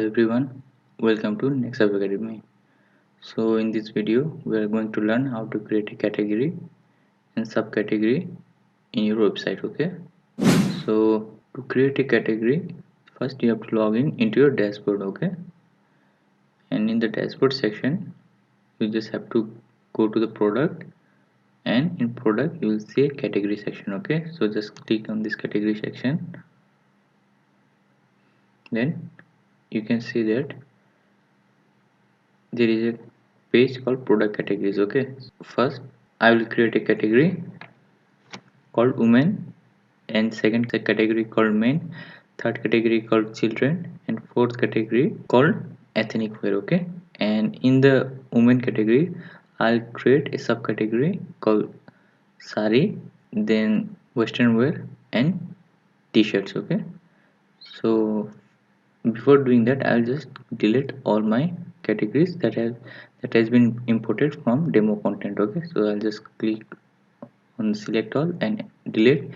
Hello everyone, welcome to Nexus Academy. So in this video we are going to learn how to create a category and subcategory in your website. Okay, so to create a category, first you have to log in into your dashboard. Okay, and in the dashboard section you just have to go to the product, and in product you will see a category section. Okay, so just click on this category section. Then you can see that there is a page called product categories. Okay, first I will create a category called women, and second category called men, third category called children, and fourth category called ethnic wear. Okay, and in the women category I'll create a subcategory called sari, then western wear and t-shirts. Okay, so before doing that I'll just delete all my categories that has been imported from demo content. Okay, so I'll just click on select all and delete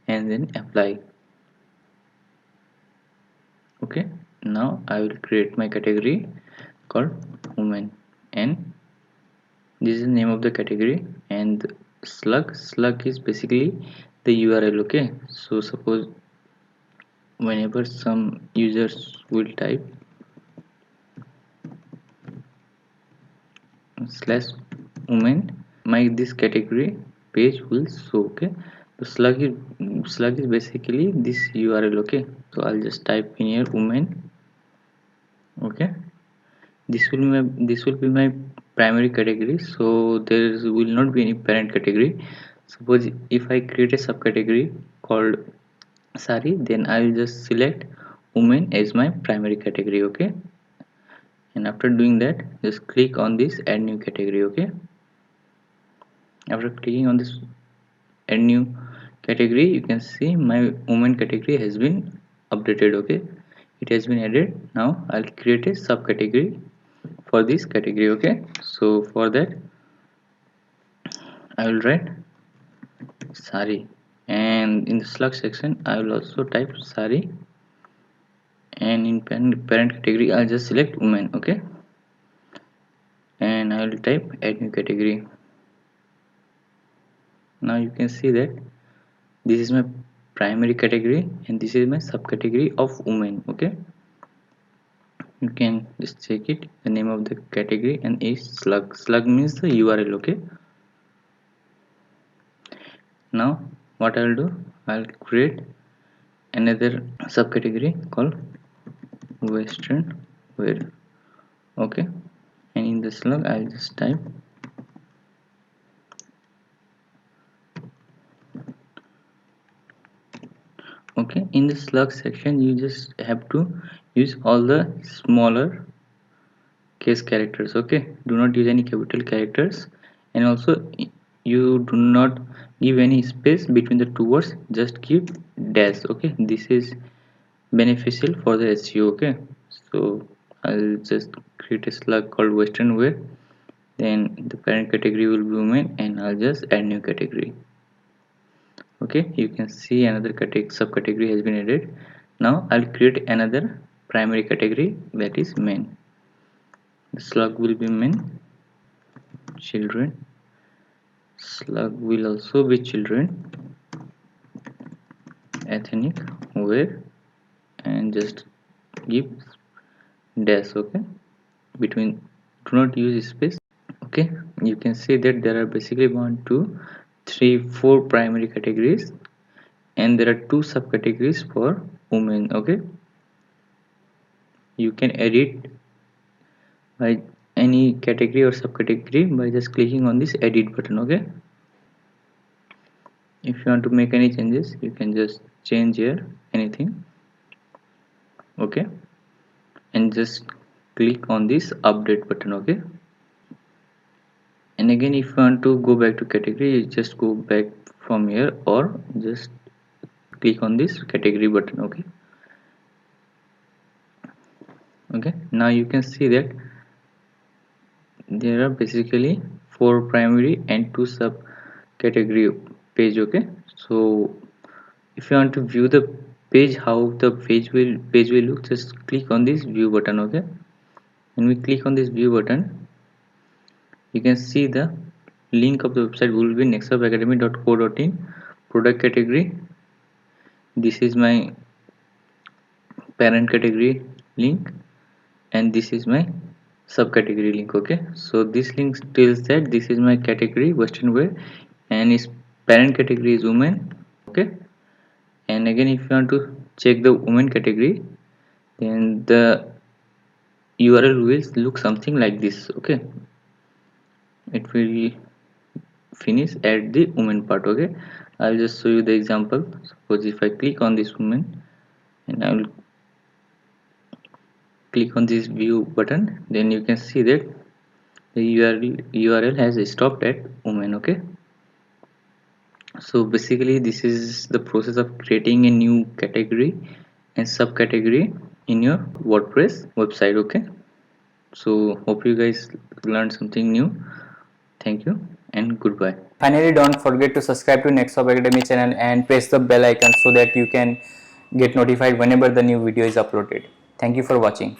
and then apply. Okay, now I will create my category called women, and this is the name of the category, and slug is basically the URL. Okay, so suppose whenever some users will type slash women, my this category page will show. Okay, so slug is basically this URL. Okay, so I'll just type in here women. Okay, this will be my primary category, so there will not be any parent category. Suppose if I create a subcategory called sari, then I will just select women as my primary category. Okay, and after doing that just click on this add new category. Okay, after clicking on this add new category you can see my women category has been updated. Okay, it has been added. Now I'll create a subcategory for this category. Okay, so for that I will write sari, and in the slug section I will also type sari, and in parent category I'll just select women. Okay, and I will type add new category. Now you can see that this is my primary category and this is my subcategory of women. Okay, you can just check it, the name of the category and is slug means the URL. Okay, now what I will do, I'll create another subcategory called western wear. Okay, and in the slug I'll just type okay. In the slug section you just have to use all the smaller case characters. Okay, do not use any capital characters, and also you do not give any space between the two words, just give dash. Okay, this is beneficial for the SEO. Okay, so I'll just create a slug called western wear, then the parent category will be women, and I'll just add new category. Okay, you can see another subcategory has been added. Now I'll create another primary category, that is men. The slug will be men, children, slug will also be children, ethnic wear, and just give dash. Okay, between, do not use space. Okay, you can see that there are basically 1 2 3 4 primary categories, and there are 2 subcategories for women. Okay, you can edit by any category or subcategory by just clicking on this edit button. Okay, if you want to make any changes you can just change here anything. Okay, and just click on this update button. Okay, and again if you want to go back to category you just go back from here or just click on this category button. Okay, okay, now you can see that there are basically 4 primary and 2 sub category page. Okay, so if you want to view the page, how the page will look, just click on this view button. Okay, when we click on this view button, you can see the link of the website will be nextupacademy.co.in, product category. This is my parent category link, and this is my subcategory link. Okay, so this link tells that this is my category western wear and its parent category is women. Okay, and again if you want to check the women category, then the URL will look something like this. Okay, it will finish at the women part. Okay, I'll just show you the example. Suppose if I click on this woman and I will click on this view button, then you can see that the URL has stopped at women. Okay, so basically this is the process of creating a new category and subcategory in your WordPress website. Okay, so hope you guys learned something new. Thank you and goodbye. Finally, don't forget to subscribe to Nextop Academy channel and press the bell icon so that you can get notified whenever the new video is uploaded. Thank you for watching.